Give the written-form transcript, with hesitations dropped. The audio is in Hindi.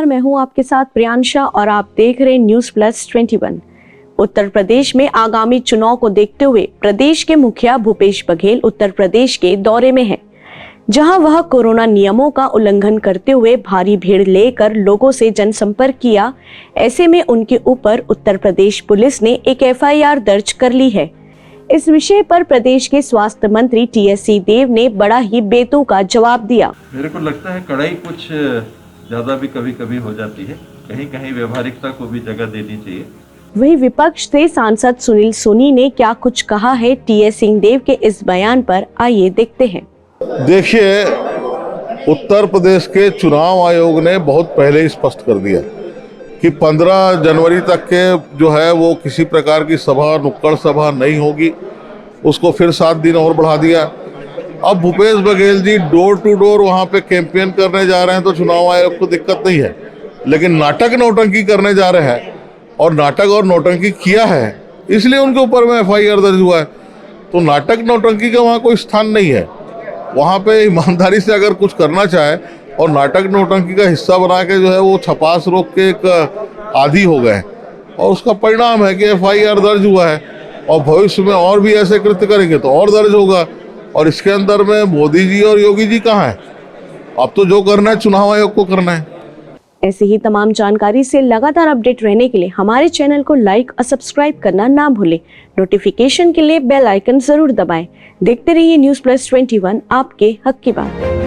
मैं हूं आपके साथ प्रियांशा और आप देख रहे हैं न्यूज प्लस 21। उत्तर प्रदेश में आगामी चुनाव को देखते हुए प्रदेश के मुखिया भूपेश बघेल उत्तर प्रदेश के दौरे में हैं, जहां वह कोरोना नियमों का उल्लंघन करते हुए भारी भीड़ लेकर लोगों से जनसंपर्क किया। ऐसे में उनके ऊपर उत्तर प्रदेश पुलिस ने एक FIR दर्ज कर ली है। इस विषय पर प्रदेश के स्वास्थ्य मंत्री TS सिंहदेव ने बड़ा ही बेतुका जवाब दिया। मेरे को लगता है कड़ाई कुछ ज्यादा भी कभी कभी हो जाती है, कहीं कहीं व्यवहारिकता को भी जगह देनी चाहिए। वहीं विपक्ष से सांसद सुनील सोनी ने क्या कुछ कहा है TS सिंहदेव के इस बयान पर, आइए देखते हैं। देखिए, उत्तर प्रदेश के चुनाव आयोग ने बहुत पहले ही स्पष्ट कर दिया कि 15 जनवरी तक के जो है वो किसी प्रकार की सभा, नुक्कड़ सभा नहीं होगी। उसको फिर 7 दिन और बढ़ा दिया। अब Bhupesh Baghel ji door to door वहाँ पे कैंपेन करने जा रहे हैं तो चुनाव आयोग को दिक्कत नहीं है, लेकिन नाटक नौटंकी करने जा रहे हैं और नाटक और नौटंकी किया है, इसलिए उनके ऊपर में FIR दर्ज हुआ है। तो नाटक नौटंकी का वहाँ कोई स्थान नहीं है। वहाँ पे ईमानदारी से अगर कुछ करना चाहे और नाटक नौटंकी का हिस्सा बना के जो है वो छपास रोक के एक आदी हो गए, और उसका परिणाम है कि FIR दर्ज हुआ है, और भविष्य में और भी ऐसे कृत्य करेंगे तो और दर्ज होगा। और इसके अंदर में मोदी जी और योगी जी कहाँ हैं? अब तो जो करना है चुनाव आयोग को करना है। ऐसी ही तमाम जानकारी से लगातार अपडेट रहने के लिए हमारे चैनल को लाइक और सब्सक्राइब करना ना भूलें। नोटिफिकेशन के लिए बेल आइकन जरूर दबाएं। देखते रहिए न्यूज प्लस 21, आपके हक की बात।